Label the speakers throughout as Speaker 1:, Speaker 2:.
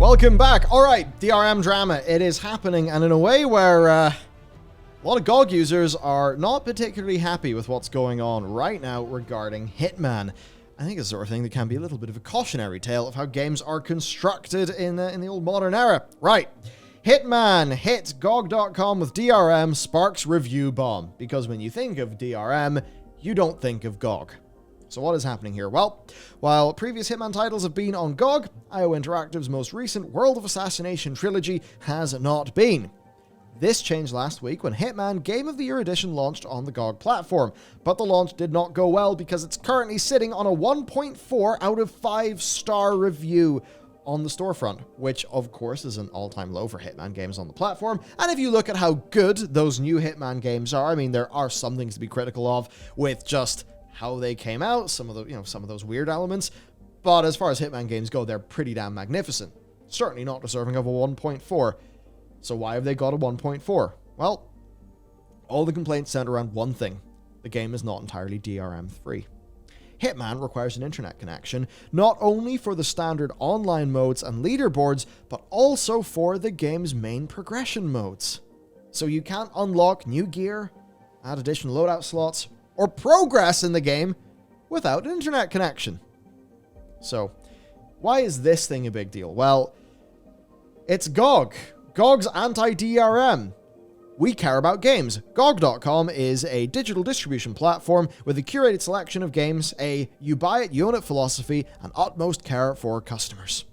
Speaker 1: Welcome back. All right, DRM drama. It is happening, and in a way where a lot of GOG users are not particularly happy with what's going on right now regarding Hitman. I think it's the sort of thing that can be a little bit of a cautionary tale of how games are constructed in the old modern era. Right. Hitman hits GOG.com with DRM, sparks review bomb. Because when you think of DRM, you don't think of GOG. So what is happening here? Well, while previous Hitman titles have been on GOG, IO Interactive's most recent World of Assassination trilogy has not been. This changed last week when Hitman Game of the Year Edition launched on the GOG platform, but the launch did not go well because it's currently sitting on a 1.4 out of 5-star review on the storefront, which of course is an all-time low for Hitman games on the platform. And if you look at how good those new Hitman games are, I mean, there are some things to be critical of with just how they came out, some of the, some of those weird elements, but as far as Hitman games go, they're pretty damn magnificent. Certainly not deserving of a 1.4. So why have they got a 1.4? Well, all the complaints center around one thing. The game is not entirely DRM free. Hitman requires an internet connection, not only for the standard online modes and leaderboards, but also for the game's main progression modes. So you can't unlock new gear, add additional loadout slots, or progress in the game without an internet connection. So, why is this thing a big deal? Well, it's GOG. GOG's anti-DRM. We care about games. GOG.com is a digital distribution platform with a curated selection of games, a you buy it, you own it philosophy, and utmost care for customers.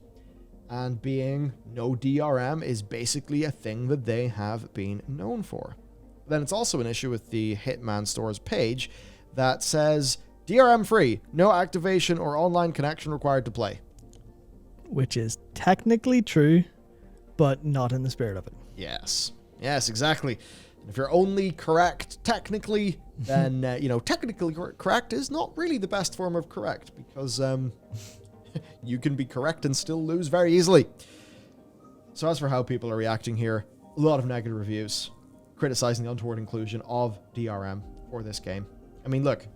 Speaker 1: And being no DRM is basically a thing that they have been known for. Then it's also an issue with the Hitman Store's page that says DRM free, no activation or online connection required to play.
Speaker 2: Which is technically true, but not in the spirit of it.
Speaker 1: Yes. Yes, exactly. And if you're only correct technically, then, technically correct is not really the best form of correct because you can be correct and still lose very easily. So as for how people are reacting here, a lot of negative reviews criticizing the untoward inclusion of DRM for this game. I mean, look,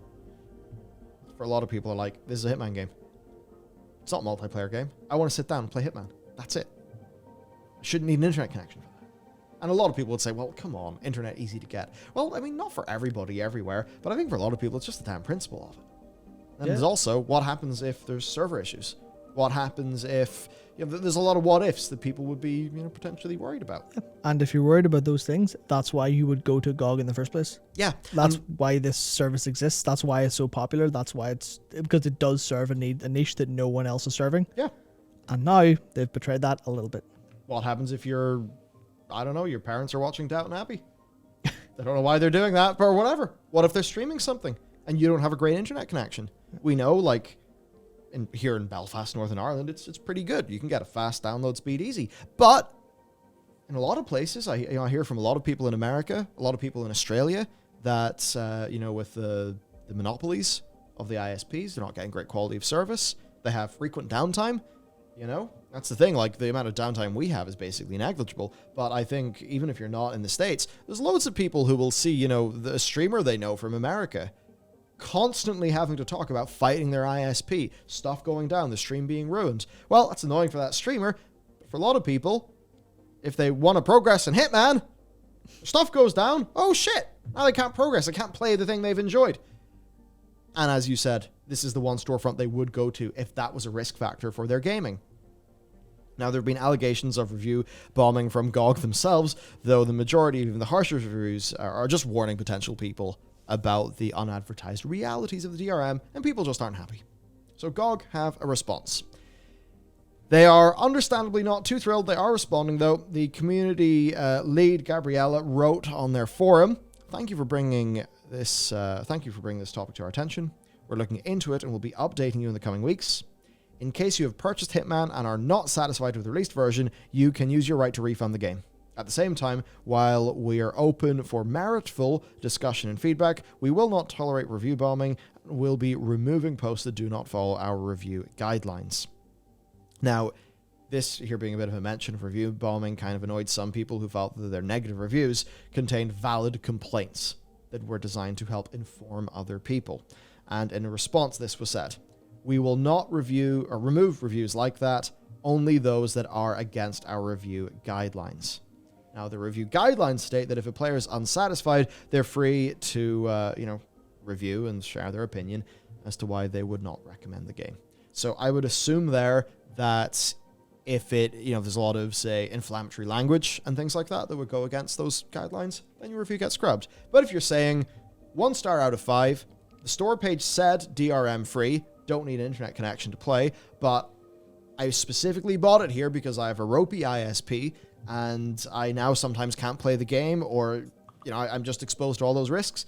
Speaker 1: for a lot of people are like, this is a Hitman game. It's not a multiplayer game. I want to sit down and play Hitman. That's it. I shouldn't need an internet connection for that. And a lot of people would say, well, come on, internet easy to get. Well, I mean, not for everybody everywhere, but I think for a lot of people, it's just the damn principle of it. And there's also what happens if there's server issues. What happens if there's a lot of what ifs that people would be potentially worried about.
Speaker 2: And if you're worried about those things, that's why you would go to GOG in the first place.
Speaker 1: Yeah.
Speaker 2: That's why this service exists. That's why it's so popular. That's why because it does serve a niche that no one else is serving.
Speaker 1: Yeah.
Speaker 2: And now they've betrayed that a little bit.
Speaker 1: What happens if your parents are watching Downton Abbey? They don't know why they're doing that, or whatever. What if they're streaming something and you don't have a great internet connection? We know, here in Belfast, Northern Ireland, it's pretty good. You can get a fast download speed easy. But in a lot of places, I hear from a lot of people in America, a lot of people in Australia, that, with the monopolies of the ISPs, they're not getting great quality of service. They have frequent downtime. That's the thing. The amount of downtime we have is basically negligible. But I think even if you're not in the States, there's loads of people who will see, the streamer they know from America constantly having to talk about fighting their ISP, stuff going down, the stream being ruined. Well, that's annoying for that streamer. But for a lot of people, if they want to progress in Hitman, stuff goes down. Oh shit! Now they can't progress. They can't play the thing they've enjoyed. And as you said, this is the one storefront they would go to if that was a risk factor for their gaming. Now, there have been allegations of review bombing from GOG themselves, though the majority, even the harsher reviews, are just warning potential people about the unadvertised realities of the DRM, and people just aren't happy. So GOG have a response. They are understandably not too thrilled. They are responding, though. The community lead, Gabriella, wrote on their forum, Thank you for bringing this topic to our attention. We're looking into it and we'll be updating you in the coming weeks. In case you have purchased Hitman and are not satisfied with the released version, you can use your right to refund the game. At the same time, while we are open for meritful discussion and feedback, we will not tolerate review bombing and will be removing posts that do not follow our review guidelines. Now, this here being a bit of a mention of review bombing kind of annoyed some people who felt that their negative reviews contained valid complaints that were designed to help inform other people. And in response, this was said, we will not review or remove reviews like that. only those that are against our review guidelines. Now, the review guidelines state that if a player is unsatisfied, they're free to, review and share their opinion as to why they would not recommend the game. So I would assume there that if there's a lot of, say, inflammatory language and things like that would go against those guidelines, then your review gets scrubbed. But if you're saying 1 star out of 5, the store page said DRM free, don't need an internet connection to play, but I specifically bought it here because I have a ropey ISP and I now sometimes can't play the game, or, I'm just exposed to all those risks.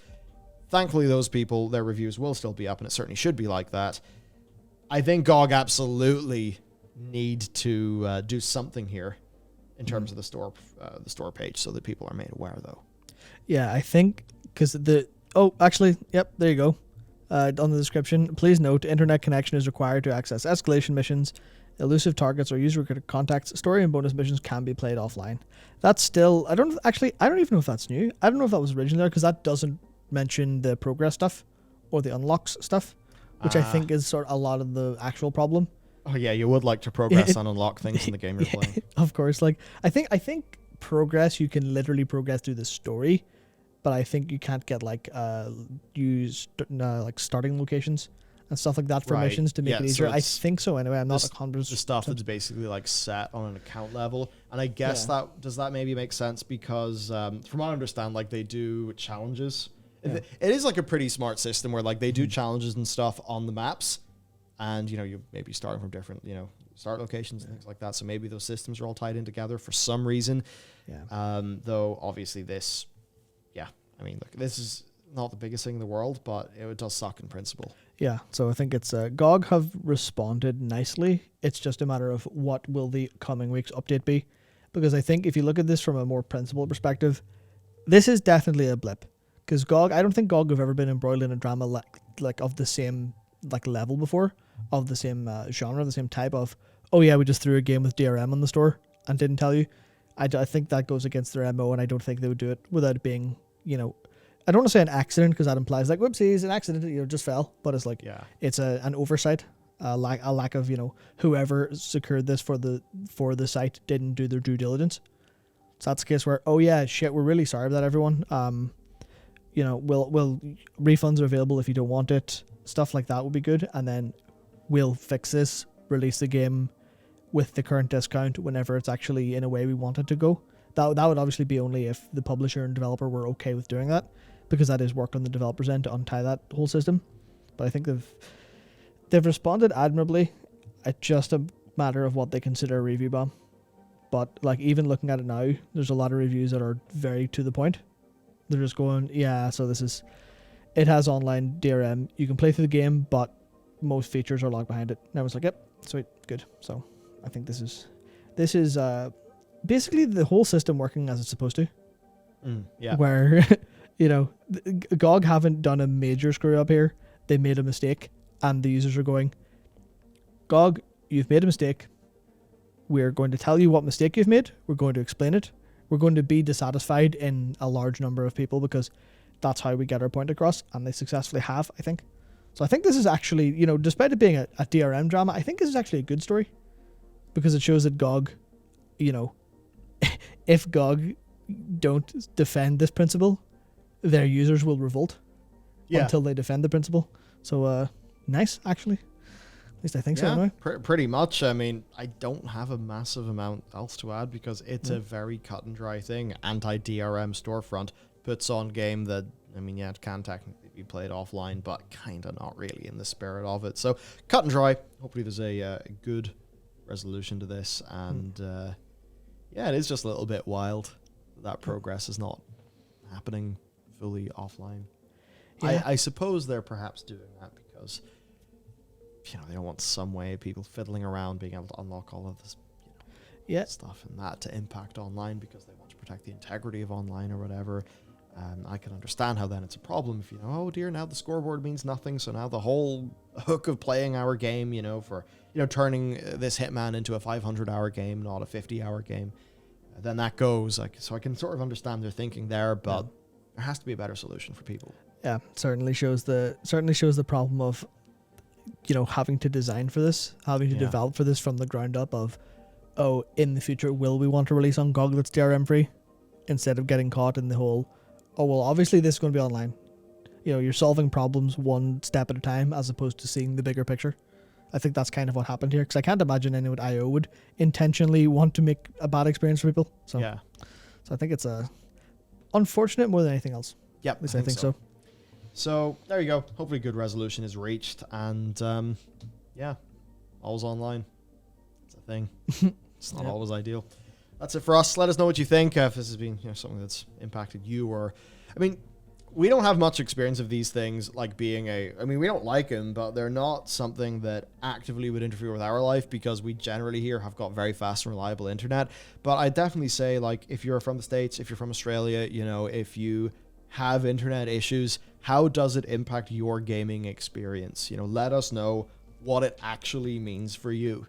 Speaker 1: Thankfully, those people, their reviews will still be up, and it certainly should be like that. I think GOG absolutely need to do something here in terms of the store page so that people are made aware, though.
Speaker 2: Yeah, I think because yep, there you go. On the description, please note, internet connection is required to access escalation missions. Elusive targets or user contacts, story and bonus missions can be played offline. That's still, I don't even know if that's new. I don't know if that was originally there, because that doesn't mention the progress stuff or the unlocks stuff, which I think is sort of a lot of the actual problem.
Speaker 1: Oh yeah, you would like to progress and unlock things in the game you're playing.
Speaker 2: Of course, like I think progress, you can literally progress through the story, but I think you can't get use starting locations and stuff like that for missions to make it easier. So I think so anyway. I'm not 100%.
Speaker 1: The stuff that's basically set on an account level, and I guess that maybe make sense because from what I understand, they do challenges. Yeah. It is a pretty smart system where they do challenges and stuff on the maps, and you maybe starting from different start locations and things like that. So maybe those systems are all tied in together for some reason. Yeah. Though obviously this, look, this is not the biggest thing in the world, but it does suck in principle.
Speaker 2: Yeah, so I think it's GOG have responded nicely. It's just a matter of what will the coming week's update be, because I think if you look at this from a more principled perspective, this is definitely a blip. Because I don't think GOG have ever been embroiled in a drama like of the same level before, of the same genre, the same type of, oh yeah, we just threw a game with DRM on the store and didn't tell you. I think that goes against their MO, and I don't think they would do it without it being, I don't want to say an accident, because that implies whoopsies, an accident, just fell. But it's it's an oversight, a lack of, whoever secured this for the site didn't do their due diligence. So that's the case where, oh yeah, shit, we're really sorry about that, everyone. We'll refunds are available if you don't want it. Stuff like that would be good, and then we'll fix this, release the game with the current discount whenever it's actually in a way we want it to go. That would obviously be only if the publisher and developer were okay with doing that, because that is work on the developer's end to untie that whole system. But I think they've responded admirably. It's just a matter of what they consider a review bomb. But even looking at it now, there's a lot of reviews that are very to the point. They're just going, yeah, so it has online DRM. You can play through the game, but most features are locked behind it. And I was like, yep, sweet, good. So I think this is basically the whole system working as it's supposed to.
Speaker 1: Yeah.
Speaker 2: Where, GOG haven't done a major screw up here. They made a mistake, and the users are going, GOG, you've made a mistake. We're going to tell you what mistake you've made. We're going to explain it. We're going to be dissatisfied in a large number of people, because that's how we get our point across, and they successfully have, I think. So I think this is actually, despite it being a DRM drama, I think this is actually a good story, because it shows that GOG, if GOG don't defend this principle, their users will revolt until they defend the principle. So nice, actually. At least I think so anyway.
Speaker 1: Pretty much. I mean, I don't have a massive amount else to add, because it's a very cut and dry thing. Anti-DRM storefront puts on game that, it can technically be played offline, but kind of not really in the spirit of it. So cut and dry. Hopefully there's a good resolution to this. And it is just a little bit wild that progress is not happening fully offline. Yeah. I suppose they're perhaps doing that because they don't want some way people fiddling around being able to unlock all of this stuff and that to impact online, because they want to protect the integrity of online or whatever. I can understand how then it's a problem if oh dear, now the scoreboard means nothing, so now the whole hook of playing our game, for turning this Hitman into a 500-hour game, not a 50-hour game, then that goes. So I can sort of understand their thinking there, but there has to be a better solution for people.
Speaker 2: Yeah, certainly shows the problem of having to design for this, having to develop for this from the ground up of, oh, in the future, will we want to release on GOG that's DRM free? Instead of getting caught in the whole, oh, well, obviously this is going to be online. You're solving problems one step at a time as opposed to seeing the bigger picture. I think that's kind of what happened here, because I can't imagine anyone at IO would intentionally want to make a bad experience for people. So, so I think it's unfortunate more than anything else.
Speaker 1: Yeah,
Speaker 2: at least I think so.
Speaker 1: So there you go. Hopefully good resolution is reached, and all's online. It's a thing. It's not always ideal. That's it for us. Let us know what you think. If this has been something that's impacted you, or we don't have much experience of these things, like being we don't like them, but they're not something that actively would interfere with our life, because we generally here have got very fast and reliable internet. But I definitely say, like, if you're from the States, if you're from Australia, if you have internet issues, how does it impact your gaming experience? Let us know what it actually means for you.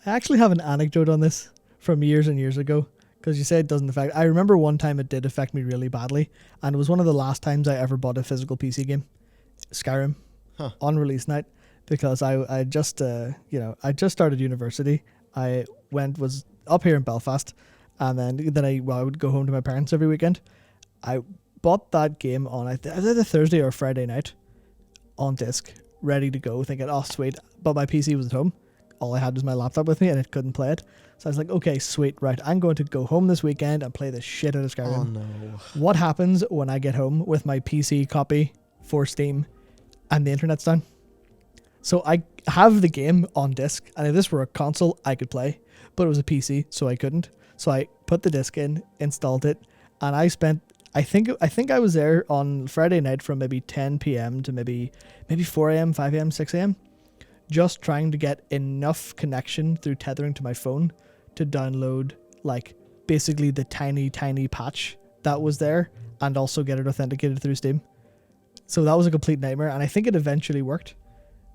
Speaker 2: I actually have an anecdote on this from years and years ago, because you say it doesn't affect. I remember one time it did affect me really badly, and it was one of the last times I ever bought a physical PC game, Skyrim, on release night, because I just started university. I was up here in Belfast, and then I would go home to my parents every weekend. I bought that game on either a Thursday or a Friday night on disc, ready to go, thinking, oh sweet, but my PC was at home. All I had was my laptop with me, and it couldn't play it. So I was like, okay, sweet, right, I'm going to go home this weekend and play the shit out of Skyrim.
Speaker 1: Oh no.
Speaker 2: What happens when I get home with my PC copy for Steam and the internet's down? So I have the game on disc, and if this were a console, I could play, but it was a PC, so I couldn't. So I put the disc in, installed it, and I spent, I think I was there on Friday night from maybe 10 p.m. to maybe 4 a.m., 5 a.m., 6 a.m., just trying to get enough connection through tethering to my phone to download, like, basically the tiny patch that was there, and also get it authenticated through Steam. So that was a complete nightmare, and I think it eventually worked,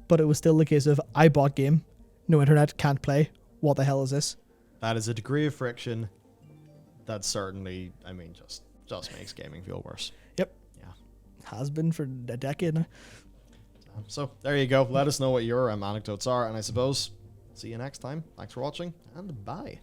Speaker 2: but it was still the case of, I bought game, no internet, can't play, what the hell is this?
Speaker 1: That is a degree of friction that certainly, just makes gaming feel worse.
Speaker 2: Yep.
Speaker 1: Yeah.
Speaker 2: Has been for a decade now.
Speaker 1: So there you go. Let us know what your anecdotes are, and I suppose see you next time. Thanks for watching, and bye.